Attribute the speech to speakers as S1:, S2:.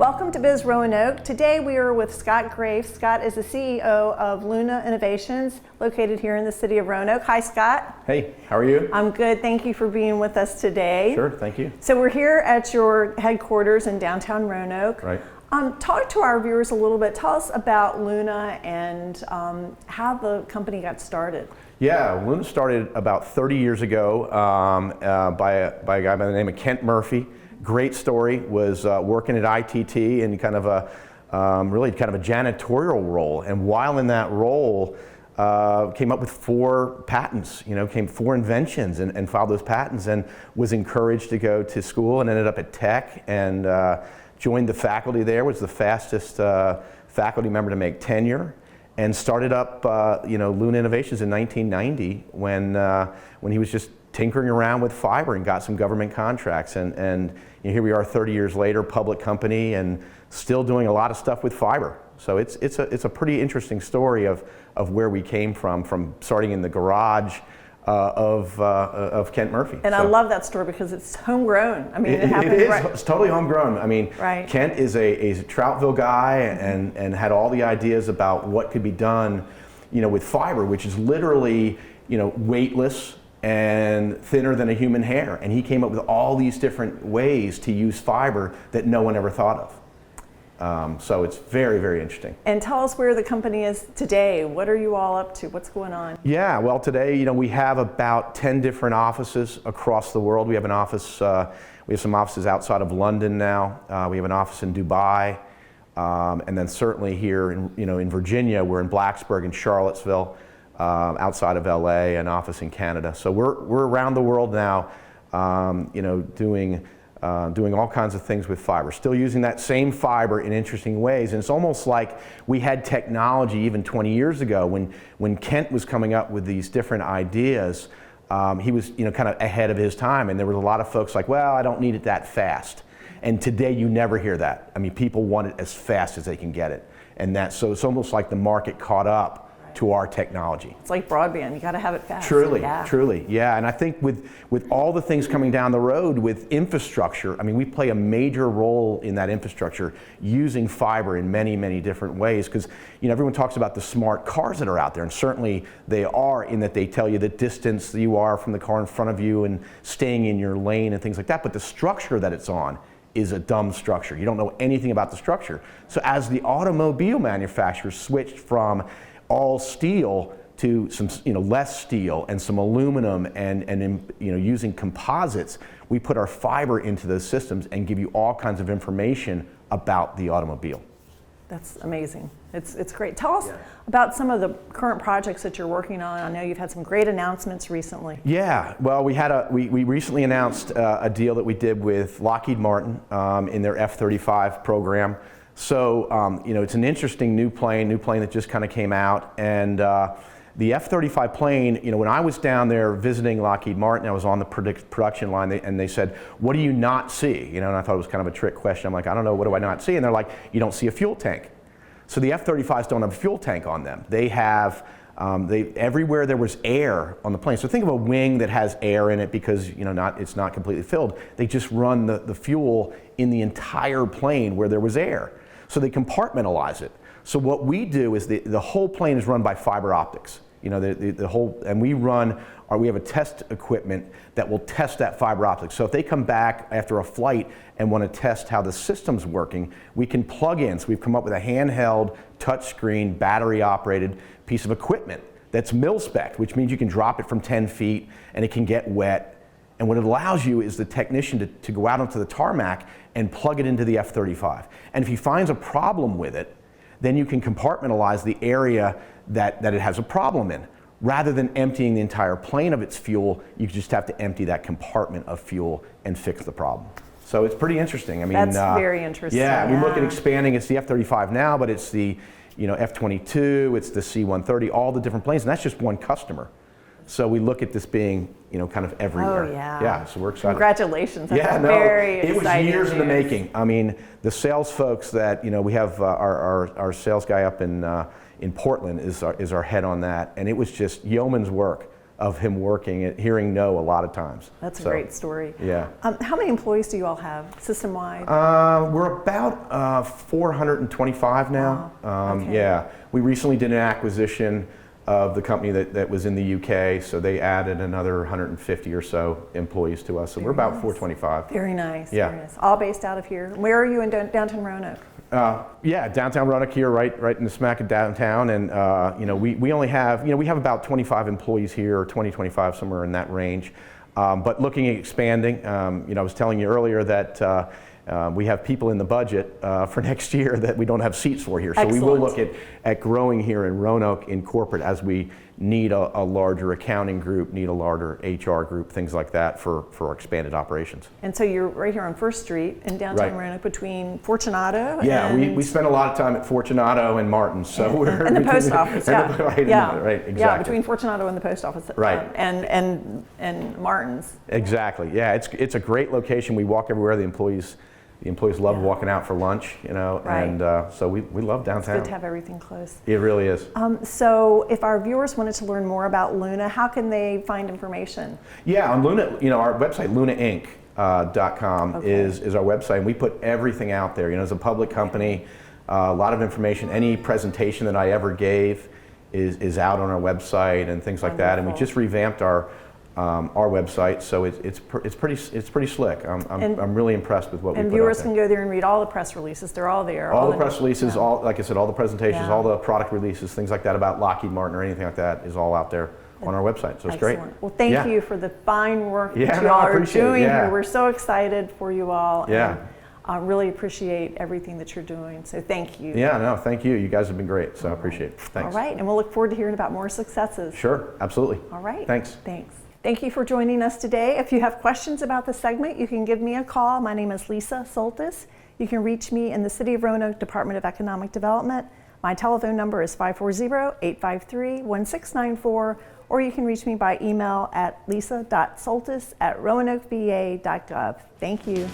S1: Welcome to BizRoanoke. Today we are with Scott Grafe. Scott is the CEO of Luna Innovations, located here in the city of Roanoke. Hi, Scott.
S2: Hey, how are you?
S1: I'm good. Thank you for being with us today.
S2: Sure, thank you.
S1: So we're here at your headquarters in downtown Roanoke.
S2: Right.
S1: Talk to our viewers a little bit. Tell us about Luna and how the company got started.
S2: Yeah, Luna started about 30 years ago by a guy by the name of Kent Murphy. Great story. Was working at ITT in kind of a really kind of a janitorial role, and while in that role, came up with 4 patents. Came 4 inventions and filed those patents, and was encouraged to go to school and ended up at Tech and joined the faculty there. Was the fastest faculty member to make tenure, and started up Luna Innovations in 1990 when he was just tinkering around with fiber and got some government contracts, and here we are 30 years later, public company, and still doing a lot of stuff with fiber. So it's a pretty interesting story of where we came from starting in the garage of Kent Murphy.
S1: And I love that story because it's homegrown. I mean, it happened right.
S2: It's totally homegrown. I mean,
S1: right.
S2: Kent is a Troutville guy and had all the ideas about what could be done, with fiber, which is literally, weightless and thinner than a human hair. And he came up with all these different ways to use fiber that no one ever thought of. So it's very, very interesting.
S1: And tell us where the company is today. What are you all up to? What's going on?
S2: Yeah, well, today, we have about 10 different offices across the world. We have an office, we have some offices outside of London now. We have an office in Dubai. And then certainly here in Virginia, we're in Blacksburg and Charlottesville. Outside of LA, an office in Canada. So we're around the world now, doing all kinds of things with fiber. Still using that same fiber in interesting ways, and it's almost like we had technology even 20 years ago when Kent was coming up with these different ideas. He was kind of ahead of his time, and there was a lot of folks like, well, I don't need it that fast. And today you never hear that. I mean, people want it as fast as they can get it, and so it's almost like the market caught up to our technology.
S1: It's like broadband, you got to have it fast.
S2: Truly, yeah. And I think with all the things coming down the road with infrastructure, I mean, we play a major role in that infrastructure using fiber in many, many different ways, because everyone talks about the smart cars that are out there, and certainly they are, in that they tell you the distance that you are from the car in front of you and staying in your lane and things like that, but the structure that it's on is a dumb structure. You don't know anything about the structure. So as the automobile manufacturers switched from all steel to some less steel and some aluminum and using composites, we put our fiber into those systems and give you all kinds of information about the automobile.
S1: That's amazing. It's great. Tell us about some of the current projects that you're working on. I know you've had some great announcements recently.
S2: Yeah, well, we recently announced a deal that we did with Lockheed Martin in their F-35 program. So, it's an interesting new plane that just kind of came out, and the F-35 plane, when I was down there visiting Lockheed Martin, I was on the production line, and they said, what do you not see? And I thought it was kind of a trick question. I'm like, I don't know, what do I not see? And they're like, you don't see a fuel tank. So the F-35s don't have a fuel tank on them. They have, everywhere there was air on the plane. So think of a wing that has air in it because it's not completely filled. They just run the fuel in the entire plane where there was air. So they compartmentalize it. So what we do is the whole plane is run by fiber optics. The whole, and we have a test equipment that will test that fiber optics. So if they come back after a flight and want to test how the system's working, we can plug in. So we've come up with a handheld, touchscreen, battery-operated piece of equipment that's mil-spec, which means you can drop it from 10 feet and it can get wet. And what it allows you is the technician to go out onto the tarmac and plug it into the F-35. And if he finds a problem with it, then you can compartmentalize the area that it has a problem in. Rather than emptying the entire plane of its fuel, you just have to empty that compartment of fuel and fix the problem. So it's pretty interesting. I mean,
S1: that's very interesting.
S2: Yeah, we look at expanding. It's the F-35 now, but it's the F-22, it's the C-130, all the different planes, and that's just one customer. So we look at this being, kind of everywhere.
S1: Oh, yeah.
S2: Yeah, so we're excited.
S1: Congratulations. That's
S2: very
S1: exciting.
S2: It was years in the making. I mean, the sales folks that, we have our sales guy up in Portland is our head on that, and it was just yeoman's work of him working and hearing no a lot of times.
S1: That's a
S2: So,
S1: great story.
S2: Yeah.
S1: How many employees do you all have system-wide?
S2: We're about 425 now.
S1: Okay.
S2: Yeah, we recently did an acquisition of the company that was in the UK, so they added another 150 or so employees to us. So we're about 425.
S1: Very nice.
S2: Yeah.
S1: Very nice. All based out of here. Where are you in downtown Roanoke?
S2: Yeah, downtown Roanoke here, right in the smack of downtown, and we only have we have about 25 employees here, or 25 somewhere in that range. But looking at expanding, I was telling you earlier that we have people in the budget for next year that we don't have seats for here. So we will look at growing here in Roanoke in corporate as we need a larger accounting group, need a larger HR group, things like that for our expanded operations.
S1: And so you're right here on First Street in downtown Roanoke between Fortunato
S2: and... we spend a lot of time at Fortunato and Martin's. So we're
S1: and the post office,
S2: right, exactly.
S1: Yeah, between Fortunato and the post office.
S2: Right.
S1: And Martin's.
S2: Exactly, yeah, it's a great location. We walk everywhere. The employees love walking out for lunch, and so we love downtown.
S1: It's good to have everything close.
S2: It really is.
S1: So if our viewers wanted to learn more about Luna, how can they find information?
S2: Yeah, on Luna, our website, lunainc.com is our website, and we put everything out there. As a public company, a lot of information. Any presentation that I ever gave is out on our website and things like that. And we just revamped our website, so it's pretty slick. I'm really impressed with what we put out there.
S1: And viewers can go there and read all the press releases. They're all there.
S2: All the press releases, like I said, all the presentations, all the product releases, things like that about Lockheed Martin or anything like that is all out there on our website. So it's great.
S1: Well, thank you for the fine work that you all are doing here. We're so excited for you all.
S2: Yeah.
S1: And I really appreciate everything that you're doing. So thank you.
S2: Yeah, no, thank you. You guys have been great. So I appreciate it. Thanks.
S1: All right, and we'll look forward to hearing about more successes.
S2: Sure, absolutely.
S1: All right.
S2: Thanks.
S1: Thanks. Thank you for joining us today. If you have questions about the segment, you can give me a call. My name is Lisa Soltis. You can reach me in the City of Roanoke Department of Economic Development. My telephone number is 540-853-1694, or you can reach me by email at lisa.soltis@roanokeva.gov. Thank you.